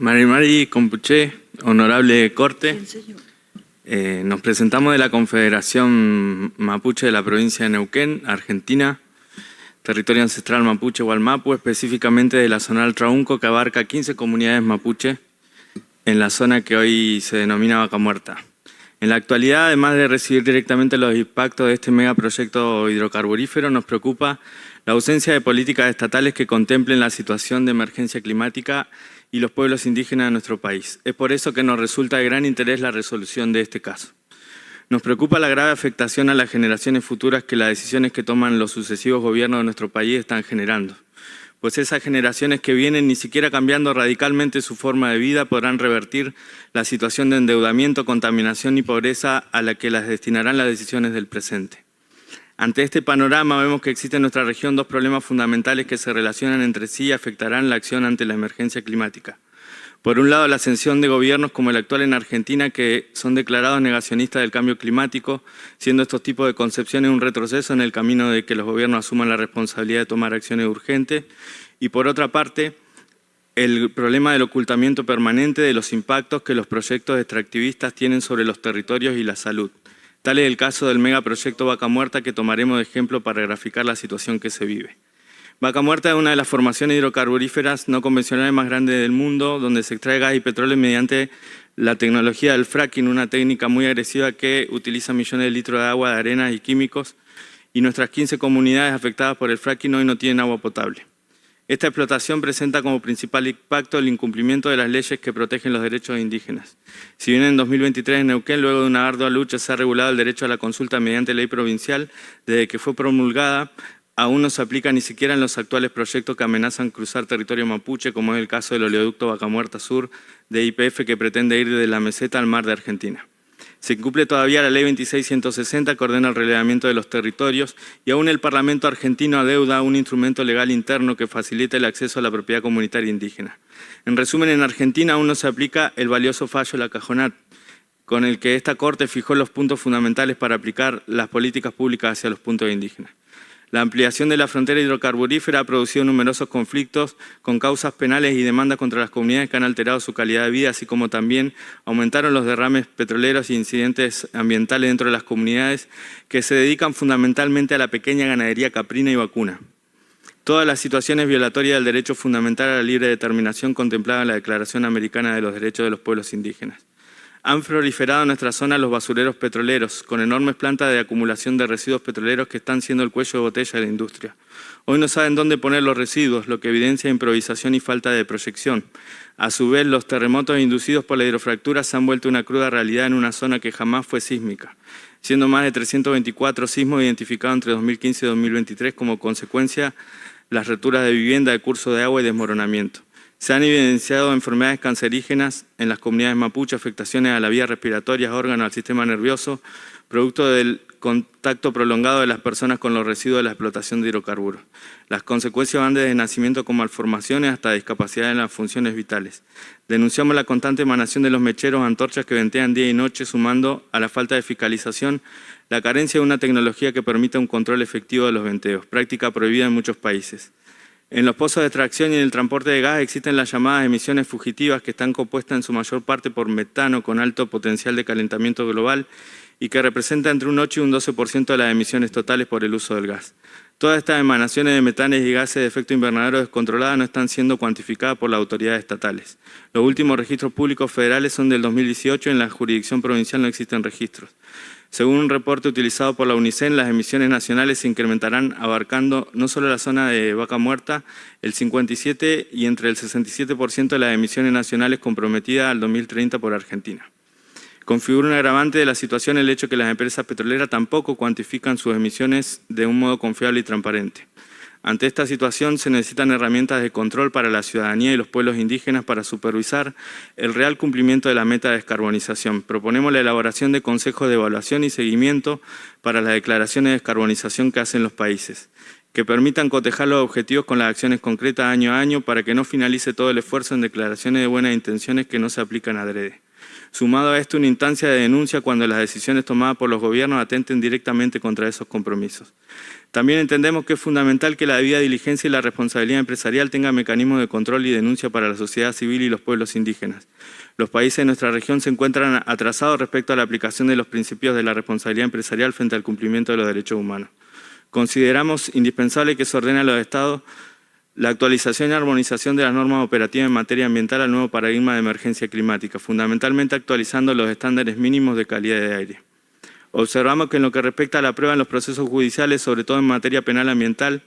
Mari Compuché, honorable Corte, nos presentamos de la Confederación Mapuche de la provincia de Neuquén, Argentina, territorio ancestral mapuche Gualmapu, específicamente de la zona del Traunco, que abarca 15 comunidades mapuche en la zona que hoy se denomina Vaca Muerta. En la actualidad, además de recibir directamente los impactos de este megaproyecto hidrocarburífero, nos preocupa la ausencia de políticas estatales que contemplen la situación de emergencia climática y los pueblos indígenas de nuestro país. Es por eso que nos resulta de gran interés la resolución de este caso. Nos preocupa la grave afectación a las generaciones futuras que las decisiones que toman los sucesivos gobiernos de nuestro país están generando, pues esas generaciones que vienen, ni siquiera cambiando radicalmente su forma de vida, podrán revertir la situación de endeudamiento, contaminación y pobreza a la que las destinarán las decisiones del presente. Ante este panorama vemos que existen en nuestra región dos problemas fundamentales que se relacionan entre sí y afectarán la acción ante la emergencia climática. Por un lado, la ascensión de gobiernos como el actual en Argentina, que son declarados negacionistas del cambio climático, siendo estos tipos de concepciones un retroceso en el camino de que los gobiernos asuman la responsabilidad de tomar acciones urgentes. Y por otra parte, el problema del ocultamiento permanente de los impactos que los proyectos extractivistas tienen sobre los territorios y la salud. Tal es el caso del megaproyecto Vaca Muerta, que tomaremos de ejemplo para graficar la situación que se vive. Vaca Muerta es una de las formaciones hidrocarburíferas no convencionales más grandes del mundo, donde se extrae gas y petróleo mediante la tecnología del fracking, una técnica muy agresiva que utiliza millones de litros de agua, de arena y químicos, y nuestras 15 comunidades afectadas por el fracking hoy no tienen agua potable. Esta explotación presenta como principal impacto el incumplimiento de las leyes que protegen los derechos indígenas. Si bien en 2023 en Neuquén, luego de una ardua lucha, se ha regulado el derecho a la consulta mediante ley provincial, desde que fue promulgada, aún no se aplica ni siquiera en los actuales proyectos que amenazan cruzar territorio mapuche, como es el caso del oleoducto Vaca Muerta Sur de YPF, que pretende ir desde la meseta al mar de Argentina. Se incumple todavía la ley 26.160 que ordena el relevamiento de los territorios, y aún el Parlamento argentino adeuda un instrumento legal interno que facilite el acceso a la propiedad comunitaria indígena. En resumen, en Argentina aún no se aplica el valioso fallo de la Cajonat, con el que esta Corte fijó los puntos fundamentales para aplicar las políticas públicas hacia los puntos indígenas. La ampliación de la frontera hidrocarburífera ha producido numerosos conflictos con causas penales y demandas contra las comunidades que han alterado su calidad de vida, así como también aumentaron los derrames petroleros e incidentes ambientales dentro de las comunidades que se dedican fundamentalmente a la pequeña ganadería caprina y vacuna. Todas las situaciones violatorias del derecho fundamental a la libre determinación contemplada en la Declaración Americana de los Derechos de los Pueblos Indígenas. Han proliferado en nuestra zona los basureros petroleros, con enormes plantas de acumulación de residuos petroleros que están siendo el cuello de botella de la industria. Hoy no saben dónde poner los residuos, lo que evidencia improvisación y falta de proyección. A su vez, los terremotos inducidos por la hidrofractura se han vuelto una cruda realidad en una zona que jamás fue sísmica, siendo más de 324 sismos identificados entre 2015 y 2023 como consecuencia las rupturas de vivienda, de curso de agua y desmoronamiento. Se han evidenciado enfermedades cancerígenas en las comunidades mapuche, afectaciones a la vía respiratoria, órganos, al sistema nervioso, producto del contacto prolongado de las personas con los residuos de la explotación de hidrocarburos. Las consecuencias van desde nacimiento con malformaciones hasta discapacidad en las funciones vitales. Denunciamos la constante emanación de los mecheros, antorchas que ventean día y noche, sumando a la falta de fiscalización la carencia de una tecnología que permita un control efectivo de los venteos, práctica prohibida en muchos países. En los pozos de extracción y en el transporte de gas existen las llamadas emisiones fugitivas, que están compuestas en su mayor parte por metano con alto potencial de calentamiento global y que representa entre un 8 y un 12% de las emisiones totales por el uso del gas. Todas estas emanaciones de metanes y gases de efecto invernadero descontroladas no están siendo cuantificadas por las autoridades estatales. Los últimos registros públicos federales son del 2018, en la jurisdicción provincial no existen registros. Según un reporte utilizado por la UNICEN, las emisiones nacionales se incrementarán abarcando no solo la zona de Vaca Muerta, el 57% y entre el 67% de las emisiones nacionales comprometidas al 2030 por Argentina. Configura un agravante de la situación el hecho que las empresas petroleras tampoco cuantifican sus emisiones de un modo confiable y transparente. Ante esta situación se necesitan herramientas de control para la ciudadanía y los pueblos indígenas para supervisar el real cumplimiento de la meta de descarbonización. Proponemos la elaboración de consejos de evaluación y seguimiento para las declaraciones de descarbonización que hacen los países, que permitan cotejar los objetivos con las acciones concretas año a año para que no finalice todo el esfuerzo en declaraciones de buenas intenciones que no se aplican adrede. Sumado a esto, una instancia de denuncia cuando las decisiones tomadas por los gobiernos atenten directamente contra esos compromisos. También entendemos que es fundamental que la debida diligencia y la responsabilidad empresarial tengan mecanismos de control y denuncia para la sociedad civil y los pueblos indígenas. Los países de nuestra región se encuentran atrasados respecto a la aplicación de los principios de la responsabilidad empresarial frente al cumplimiento de los derechos humanos. Consideramos indispensable que se ordene a los Estados la actualización y armonización de las normas operativas en materia ambiental al nuevo paradigma de emergencia climática, fundamentalmente actualizando los estándares mínimos de calidad de aire. Observamos que en lo que respecta a la prueba en los procesos judiciales, sobre todo en materia penal ambiental,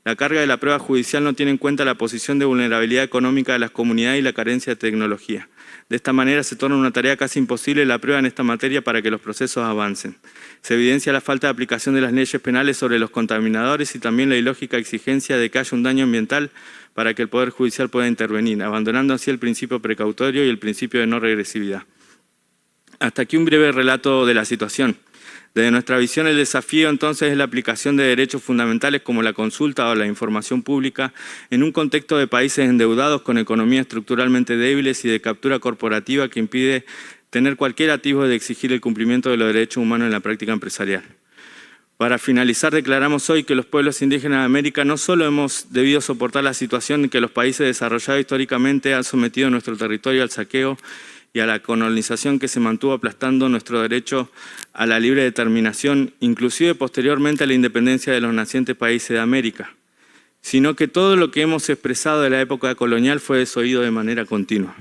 la carga de la prueba judicial no tiene en cuenta la posición de vulnerabilidad económica de las comunidades y la carencia de tecnología. De esta manera se torna una tarea casi imposible la prueba en esta materia para que los procesos avancen. Se evidencia la falta de aplicación de las leyes penales sobre los contaminadores y también la ilógica exigencia de que haya un daño ambiental para que el Poder Judicial pueda intervenir, abandonando así el principio precautorio y el principio de no regresividad. Hasta aquí un breve relato de la situación. Desde nuestra visión, el desafío entonces es la aplicación de derechos fundamentales como la consulta o la información pública en un contexto de países endeudados con economías estructuralmente débiles y de captura corporativa que impide tener cualquier atisbo de exigir el cumplimiento de los derechos humanos en la práctica empresarial. Para finalizar, declaramos hoy que los pueblos indígenas de América no solo hemos debido soportar la situación en que los países desarrollados históricamente han sometido nuestro territorio al saqueo y a la colonización que se mantuvo aplastando nuestro derecho a la libre determinación, inclusive posteriormente a la independencia de los nacientes países de América, sino que todo lo que hemos expresado de la época colonial fue desoído de manera continua.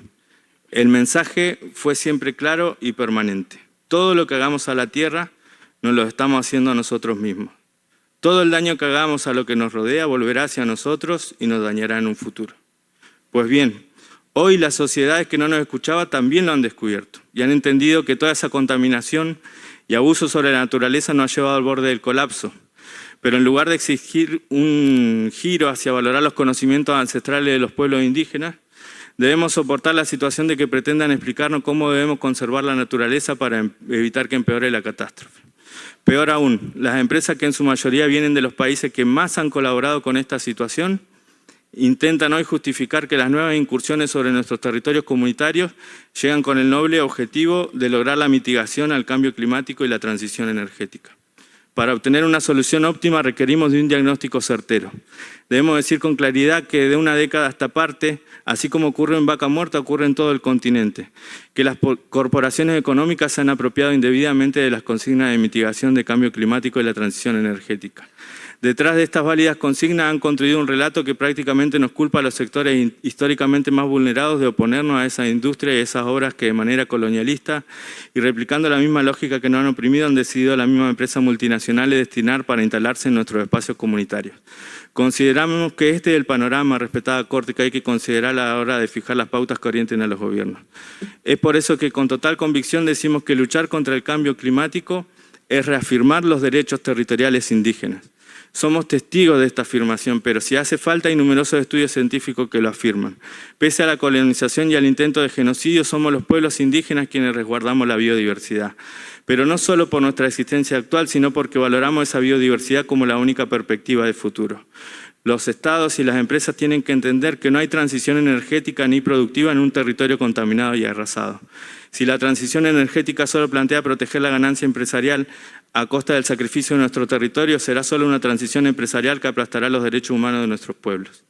El mensaje fue siempre claro y permanente. Todo lo que hagamos a la tierra nos lo estamos haciendo a nosotros mismos. Todo el daño que hagamos a lo que nos rodea volverá hacia nosotros y nos dañará en un futuro. Pues bien, hoy las sociedades que no nos escuchaban también lo han descubierto y han entendido que toda esa contaminación y abuso sobre la naturaleza nos ha llevado al borde del colapso. Pero en lugar de exigir un giro hacia valorar los conocimientos ancestrales de los pueblos indígenas, debemos soportar la situación de que pretendan explicarnos cómo debemos conservar la naturaleza para evitar que empeore la catástrofe. Peor aún, las empresas que en su mayoría vienen de los países que más han colaborado con esta situación, intentan hoy justificar que las nuevas incursiones sobre nuestros territorios comunitarios llegan con el noble objetivo de lograr la mitigación al cambio climático y la transición energética. Para obtener una solución óptima requerimos de un diagnóstico certero. Debemos decir con claridad que de una década a esta parte, así como ocurre en Vaca Muerta, ocurre en todo el continente, que las corporaciones económicas se han apropiado indebidamente de las consignas de mitigación de cambio climático y la transición energética. Detrás de estas válidas consignas han construido un relato que prácticamente nos culpa a los sectores históricamente más vulnerados de oponernos a esa industria y a esas obras que de manera colonialista y replicando la misma lógica que nos han oprimido han decidido a la misma empresa multinacional destinar para instalarse en nuestros espacios comunitarios. Consideramos que este es el panorama, respetada Corte, que hay que considerar a la hora de fijar las pautas que orienten a los gobiernos. Es por eso que con total convicción decimos que luchar contra el cambio climático es reafirmar los derechos territoriales indígenas. Somos testigos de esta afirmación, pero si hace falta hay numerosos estudios científicos que lo afirman. Pese a la colonización y al intento de genocidio, somos los pueblos indígenas quienes resguardamos la biodiversidad. Pero no solo por nuestra existencia actual, sino porque valoramos esa biodiversidad como la única perspectiva de futuro. Los estados y las empresas tienen que entender que no hay transición energética ni productiva en un territorio contaminado y arrasado. Si la transición energética solo plantea proteger la ganancia empresarial a costa del sacrificio de nuestro territorio, será solo una transición empresarial que aplastará los derechos humanos de nuestros pueblos.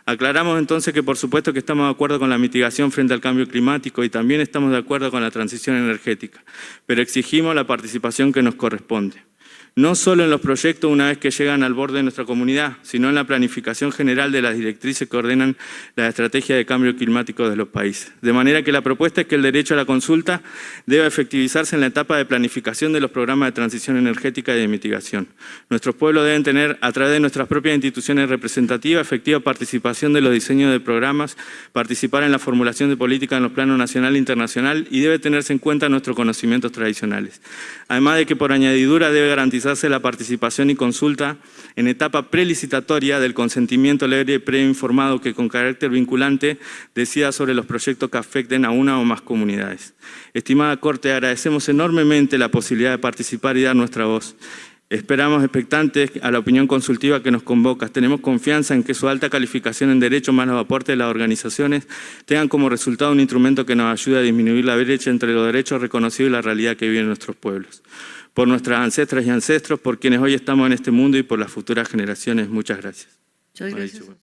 Aclaramos entonces que por supuesto que estamos de acuerdo con la mitigación frente al cambio climático y también estamos de acuerdo con la transición energética, pero exigimos la participación que nos corresponde. No solo en los proyectos una vez que llegan al borde de nuestra comunidad, sino en la planificación general de las directrices que ordenan la estrategia de cambio climático de los países. De manera que la propuesta es que el derecho a la consulta debe efectivizarse en la etapa de planificación de los programas de transición energética y de mitigación. Nuestros pueblos deben tener, a través de nuestras propias instituciones representativas, efectiva participación de los diseños de programas, participar en la formulación de políticas en los planos nacional e internacional y debe tenerse en cuenta nuestros conocimientos tradicionales. Además de que por añadidura debe garantizarse la participación y consulta en etapa prelicitatoria del consentimiento libre preinformado que con carácter vinculante decida sobre los proyectos que afecten a una o más comunidades. Estimada Corte, agradecemos enormemente la posibilidad de participar y dar nuestra voz. Esperamos expectantes a la opinión consultiva que nos convoca. Tenemos confianza en que su alta calificación en Derecho más los aportes de las organizaciones tengan como resultado un instrumento que nos ayude a disminuir la brecha entre los derechos reconocidos y la realidad que viven nuestros pueblos. Por nuestras ancestras y ancestros, por quienes hoy estamos en este mundo y por las futuras generaciones. Muchas gracias. Muchas gracias.